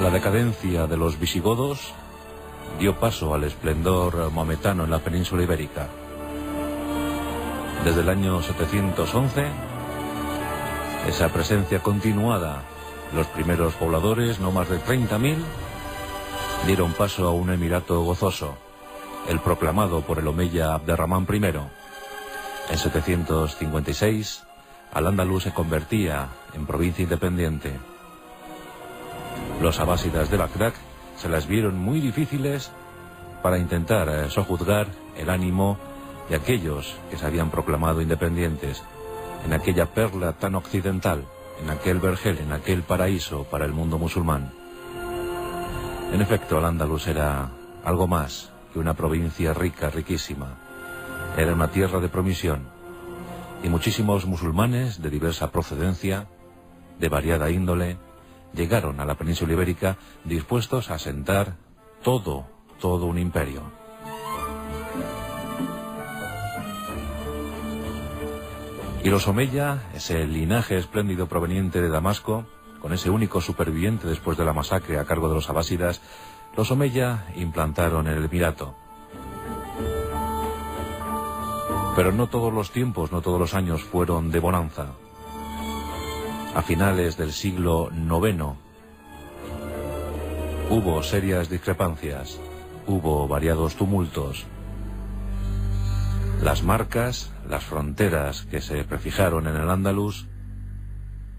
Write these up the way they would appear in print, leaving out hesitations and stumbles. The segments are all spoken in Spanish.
La decadencia de los visigodos dio paso al esplendor maometano en la península ibérica. Desde el año 711, esa presencia continuada, los primeros pobladores, no más de 30.000, dieron paso a un emirato gozoso, el proclamado por el omeya Abderramán I. En 756, Al-Ándalus se convertía en provincia independiente. Los abásidas de Bagdad se las vieron muy difíciles para intentar sojuzgar el ánimo de aquellos que se habían proclamado independientes en aquella perla tan occidental, en aquel vergel, en aquel paraíso para el mundo musulmán. En efecto, Al-Ándalus era algo más que una provincia rica, riquísima. Era una tierra de promisión, y muchísimos musulmanes de diversa procedencia, de variada índole, llegaron a la península ibérica dispuestos a asentar todo un imperio. Y los omeya, ese linaje espléndido proveniente de Damasco, con ese único superviviente después de la masacre a cargo de los abásidas, los omeya implantaron el emirato. Pero no todos los tiempos, no todos los años fueron de bonanza. A finales del siglo IX hubo serias discrepancias, hubo variados tumultos. Las marcas, las fronteras que se prefijaron en el Andalus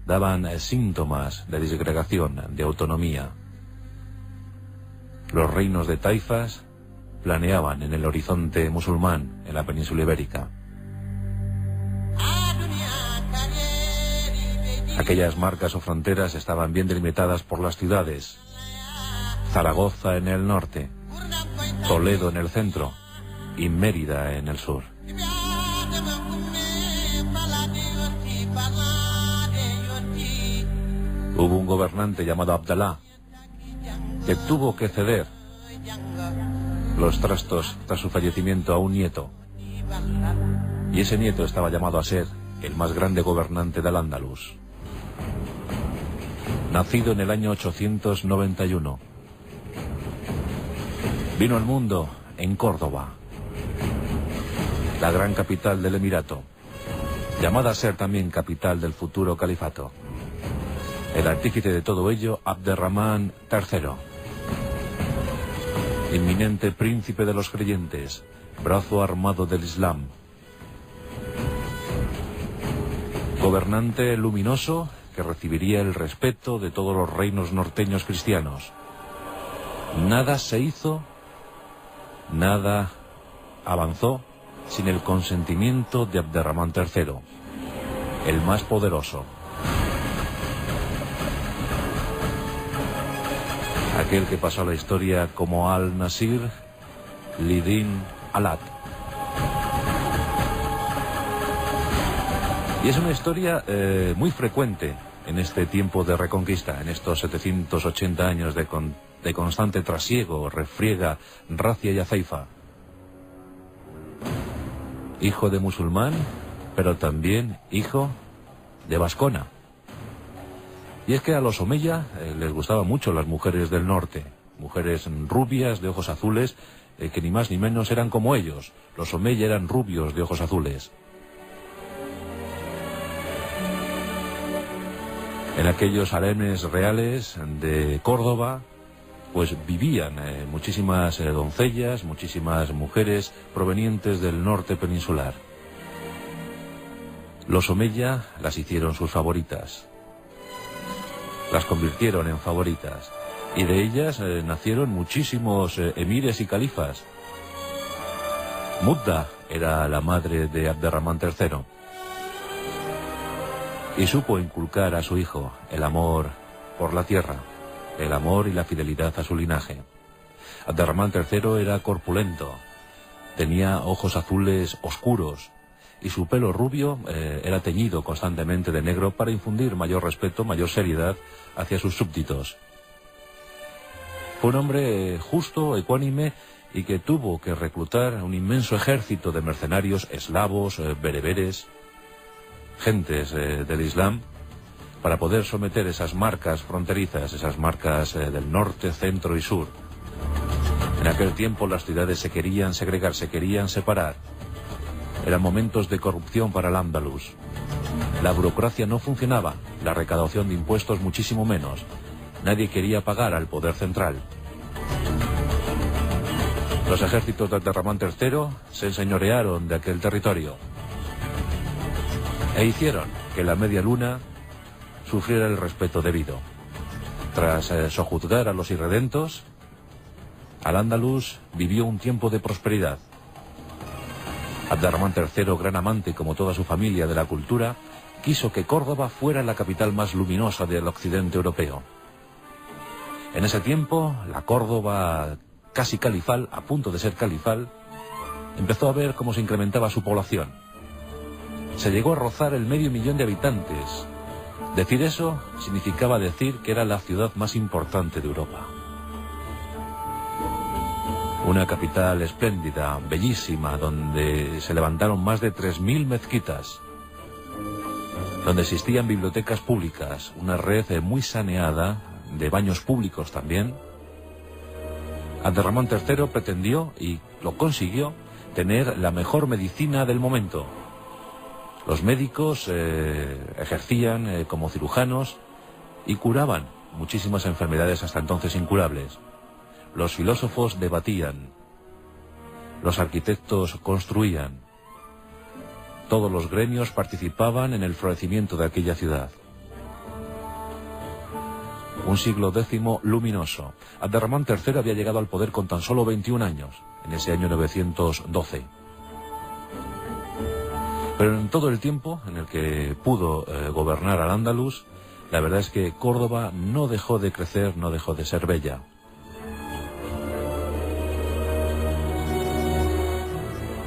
daban síntomas de disgregación, de autonomía. Los reinos de taifas planeaban en el horizonte musulmán en la península ibérica. Aquellas marcas o fronteras estaban bien delimitadas por las ciudades: Zaragoza en el norte, Toledo en el centro y Mérida en el sur. Hubo un gobernante llamado Abdalá que tuvo que ceder los trastos tras su fallecimiento a un nieto, y ese nieto estaba llamado a ser el más grande gobernante del Andalus. Nacido en el año 891, vino al mundo en Córdoba, la gran capital del emirato, llamada a ser también capital del futuro califato. El artífice de todo ello, Abderramán III, inminente príncipe de los creyentes, brazo armado del Islam, gobernante luminoso que recibiría el respeto de todos los reinos norteños cristianos. Nada se hizo, nada avanzó sin el consentimiento de Abderramán III, el más poderoso. Aquel que pasó a la historia como Al-Nasir Lidin Alat. Y es una historia muy frecuente en este tiempo de reconquista, en estos 780 años de constante trasiego, refriega, racia y aceifa. Hijo de musulmán, pero también hijo de vascona. Y es que a los omeya les gustaban mucho las mujeres del norte, mujeres rubias de ojos azules, que ni más ni menos eran como ellos. Los omeya eran rubios de ojos azules. En aquellos haremes reales de Córdoba, pues vivían muchísimas doncellas, muchísimas mujeres provenientes del norte peninsular. Los omeya las hicieron sus favoritas, las convirtieron en favoritas, y de ellas nacieron muchísimos emires y califas. Mudda era la madre de Abderramán III, y supo inculcar a su hijo el amor por la tierra, el amor y la fidelidad a su linaje. Abderramán III era corpulento, tenía ojos azules oscuros, y su pelo rubio era teñido constantemente de negro para infundir mayor respeto, mayor seriedad hacia sus súbditos. Fue un hombre justo, ecuánime, y que tuvo que reclutar un inmenso ejército de mercenarios eslavos, bereberes, gentes del Islam, para poder someter esas marcas fronterizas, esas marcas del norte, centro y sur. En aquel tiempo las ciudades se querían segregar, se querían separar. Eran momentos de corrupción para el Andalus. La burocracia no funcionaba, la recaudación de impuestos muchísimo menos. Nadie quería pagar al poder central. Los ejércitos de Abderramán III se enseñorearon de aquel territorio e hicieron que la media luna sufriera el respeto debido. Tras sojuzgar a los irredentos, Al-Ándalus vivió un tiempo de prosperidad. Abderramán III, gran amante como toda su familia de la cultura, quiso que Córdoba fuera la capital más luminosa del occidente europeo. En ese tiempo, la Córdoba casi califal, a punto de ser califal, empezó a ver cómo se incrementaba su población. Se llegó a rozar el 500.000 de habitantes. Decir eso significaba decir que era la ciudad más importante de Europa. Una capital espléndida, bellísima, donde se levantaron más de 3.000 mezquitas, donde existían bibliotecas públicas, una red muy saneada de baños públicos también. Abderramán III pretendió, y lo consiguió, tener la mejor medicina del momento. Los médicos ejercían como cirujanos y curaban muchísimas enfermedades hasta entonces incurables. Los filósofos debatían, los arquitectos construían, todos los gremios participaban en el florecimiento de aquella ciudad. Un siglo X luminoso. Abderramán III había llegado al poder con tan solo 21 años, en ese año 912. Pero en todo el tiempo en el que pudo gobernar al Andalus, la verdad es que Córdoba no dejó de crecer, no dejó de ser bella.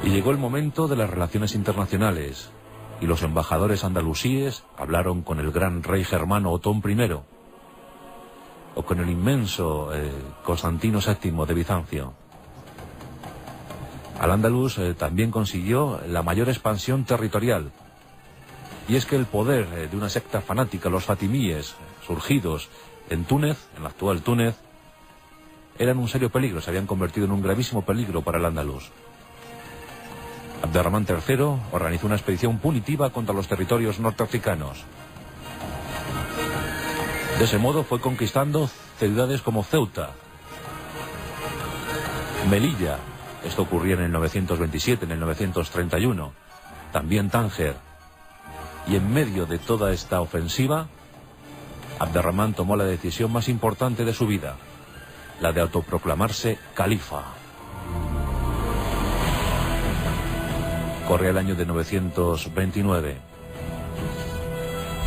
Y llegó el momento de las relaciones internacionales, y los embajadores andalusíes hablaron con el gran rey germano Otón I, o con el inmenso Constantino VII de Bizancio. Al-Ándalus también consiguió la mayor expansión territorial, y es que el poder de una secta fanática, los fatimíes, surgidos en Túnez, en la actual Túnez, eran un serio peligro, se habían convertido en un gravísimo peligro para el Andalus. Abderramán III organizó una expedición punitiva contra los territorios norteafricanos. De ese modo fue conquistando ciudades como Ceuta, Melilla, esto ocurría en el 927, en el 931, también Tánger. Y en medio de toda esta ofensiva, Abderramán tomó la decisión más importante de su vida, la de autoproclamarse califa. Corre el año de 929.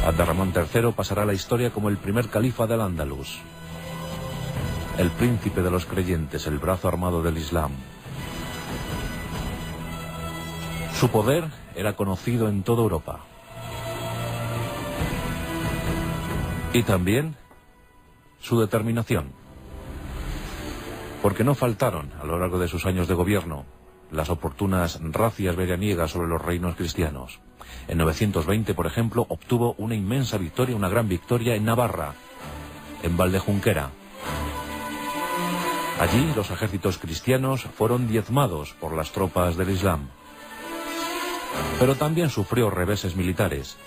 Abderramán III pasará a la historia como el primer califa del Andalus, el príncipe de los creyentes, el brazo armado del Islam. Su poder era conocido en toda Europa. Y también su determinación. Porque no faltaron, a lo largo de sus años de gobierno, las oportunas razias veraniegas sobre los reinos cristianos. En 920, por ejemplo, obtuvo una inmensa victoria, una gran victoria en Navarra, en Valdejunquera. Allí los ejércitos cristianos fueron diezmados por las tropas del Islam. Pero también sufrió reveses militares.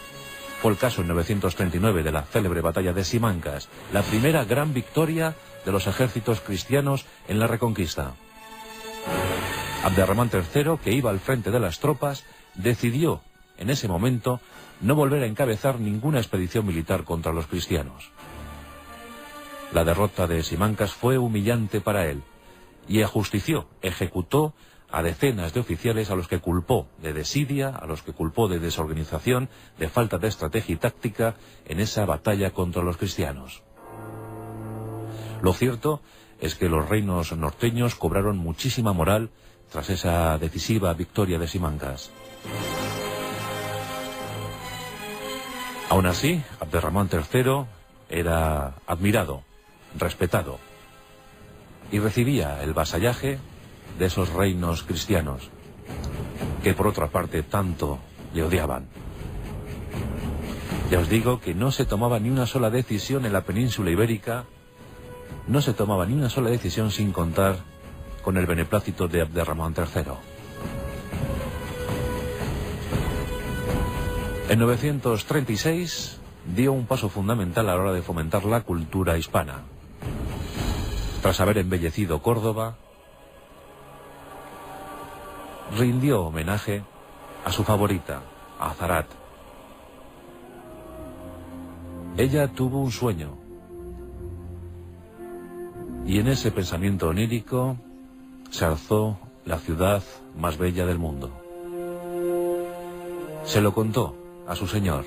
Fue el caso en 939 de la célebre batalla de Simancas, la primera gran victoria de los ejércitos cristianos en la Reconquista. Abderramán III, que iba al frente de las tropas, decidió en ese momento no volver a encabezar ninguna expedición militar contra los cristianos. La derrota de Simancas fue humillante para él y ajustició, ejecutó a decenas de oficiales a los que culpó de desidia, a los que culpó de desorganización, de falta de estrategia y táctica en esa batalla contra los cristianos. Lo cierto es que los reinos norteños cobraron muchísima moral tras esa decisiva victoria de Simancas. Aún así, Abderramán III era admirado, respetado, y recibía el vasallaje de esos reinos cristianos, que por otra parte tanto le odiaban. Ya os digo que no se tomaba ni una sola decisión en la península ibérica, no se tomaba ni una sola decisión sin contar con el beneplácito de Abderramán III. En 936 dio un paso fundamental a la hora de fomentar la cultura hispana. Tras haber embellecido Córdoba, rindió homenaje a su favorita, a Azarat. Ella tuvo un sueño, y en ese pensamiento onírico se alzó la ciudad más bella del mundo. Se lo contó a su señor,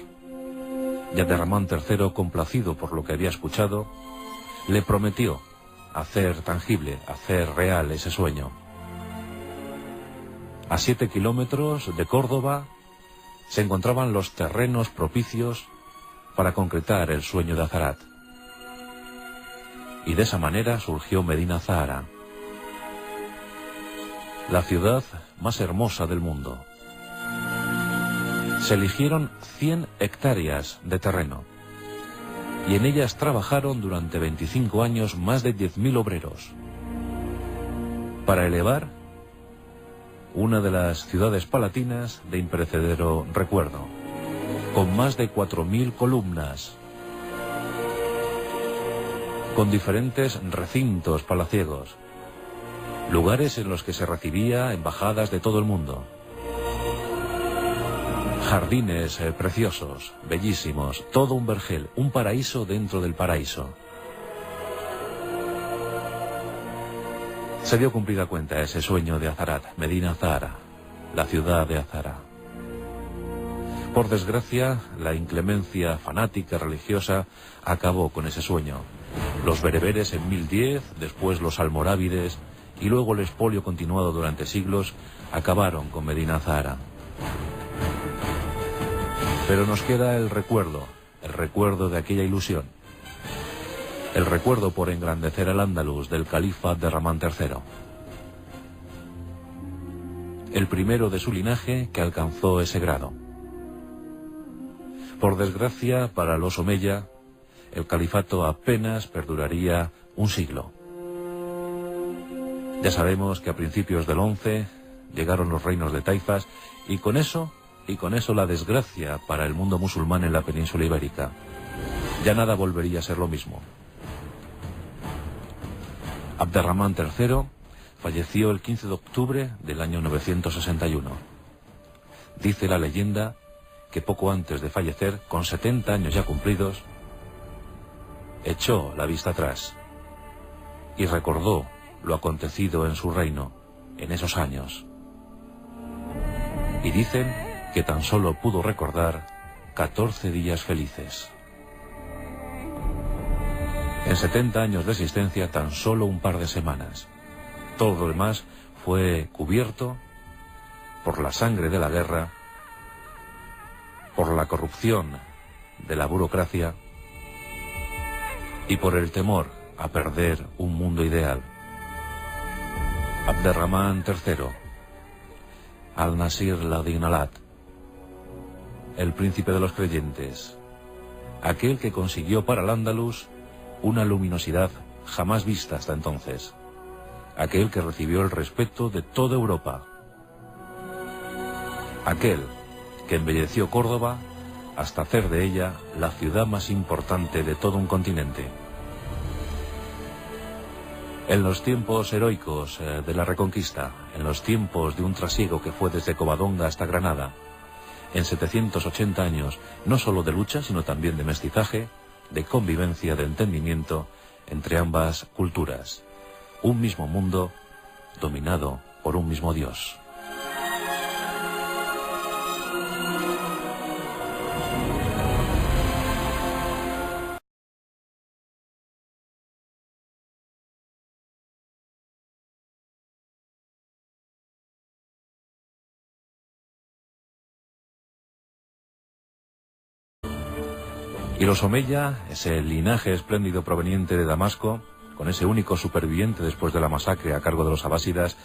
y Abderramán III, complacido por lo que había escuchado, le prometió hacer tangible, hacer real ese sueño. A 7 kilómetros de Córdoba se encontraban los terrenos propicios para concretar el sueño de Azarat. Y de esa manera surgió Medina Zahara, la ciudad más hermosa del mundo. Se eligieron 100 hectáreas de terreno, y en ellas trabajaron durante 25 años más de 10.000 obreros, para elevar una de las ciudades palatinas de imperecedero recuerdo, con más de 4.000 columnas, con diferentes recintos palaciegos, lugares en los que se recibía embajadas de todo el mundo, jardines preciosos, bellísimos, todo un vergel, un paraíso dentro del paraíso. Se dio cumplida cuenta ese sueño de Azarat, Medina Zahara, la ciudad de Azara. Por desgracia, la inclemencia fanática religiosa acabó con ese sueño. Los bereberes en 1010, después los almorávides y luego el expolio continuado durante siglos acabaron con Medina Zahara. Pero nos queda el recuerdo de aquella ilusión. El recuerdo por engrandecer al Andalus del califa Abderramán III. El primero de su linaje que alcanzó ese grado. Por desgracia, para los Omeya, el califato apenas perduraría un siglo. Ya sabemos que a principios del 11 llegaron los reinos de taifas y con eso la desgracia para el mundo musulmán en la península ibérica. Ya nada volvería a ser lo mismo. Abderramán III falleció el 15 de octubre del año 961. Dice la leyenda que poco antes de fallecer, con 70 años ya cumplidos, echó la vista atrás y recordó lo acontecido en su reino en esos años. Y dicen que tan solo pudo recordar 14 días felices. En 70 años de existencia, tan solo un par de semanas. Todo lo demás fue cubierto por la sangre de la guerra, por la corrupción de la burocracia y por el temor a perder un mundo ideal. Abderramán III, Al-Nasir Ladin Alat, el príncipe de los creyentes, aquel que consiguió para el Andalus una luminosidad jamás vista hasta entonces, aquel que recibió el respeto de toda Europa, aquel que embelleció Córdoba hasta hacer de ella la ciudad más importante de todo un continente. En los tiempos heroicos de la Reconquista, en los tiempos de un trasiego que fue desde Covadonga hasta Granada, en 780 años, no solo de lucha, sino también de mestizaje, de convivencia, de entendimiento entre ambas culturas. Un mismo mundo dominado por un mismo Dios. Y los Omeya, ese linaje espléndido proveniente de Damasco, con ese único superviviente después de la masacre a cargo de los abásidas,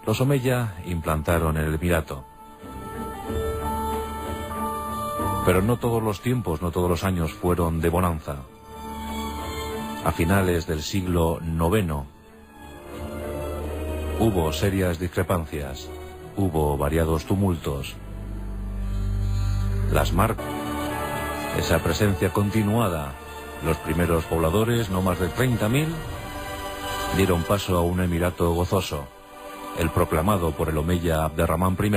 los Omeya implantaron el Emirato. Pero no todos los tiempos, no todos los años fueron de bonanza. A finales del siglo IX hubo serias discrepancias, hubo variados tumultos. Las marcas, esa presencia continuada, los primeros pobladores, no más de 30.000, dieron paso a un emirato gozoso, el proclamado por el omeya Abderramán I.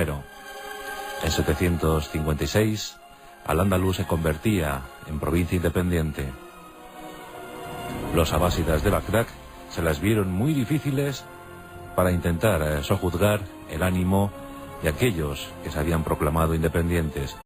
En 756, Al-Ándalus se convertía en provincia independiente. Los abásidas de Bagdad se las vieron muy difíciles para intentar sojuzgar el ánimo de aquellos que se habían proclamado independientes.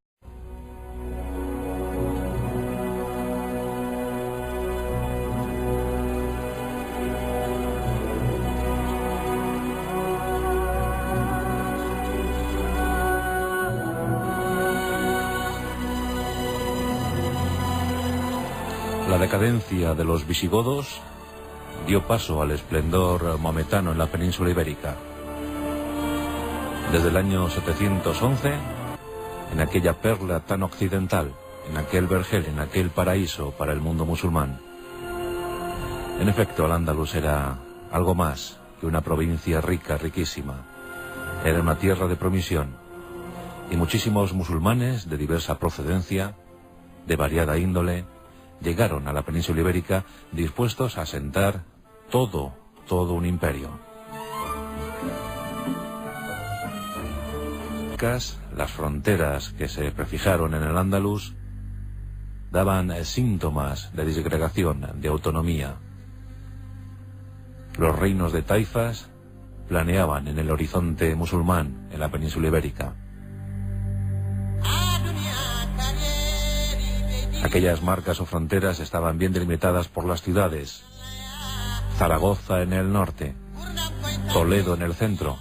La decadencia de los visigodos dio paso al esplendor maometano en la península ibérica. Desde el año 711, en aquella perla tan occidental, en aquel vergel, en aquel paraíso para el mundo musulmán. En efecto, Al-Ándalus era algo más que una provincia rica, riquísima. Era una tierra de promisión, y muchísimos musulmanes de diversa procedencia, de variada índole, llegaron a la península ibérica dispuestos a asentar todo un imperio. Las fronteras que se prefijaron en el Andalus daban síntomas de disgregación, de autonomía. Los reinos de taifas planeaban en el horizonte musulmán en la península ibérica. Aquellas marcas o fronteras estaban bien delimitadas por las ciudades. Zaragoza en el norte, Toledo en el centro,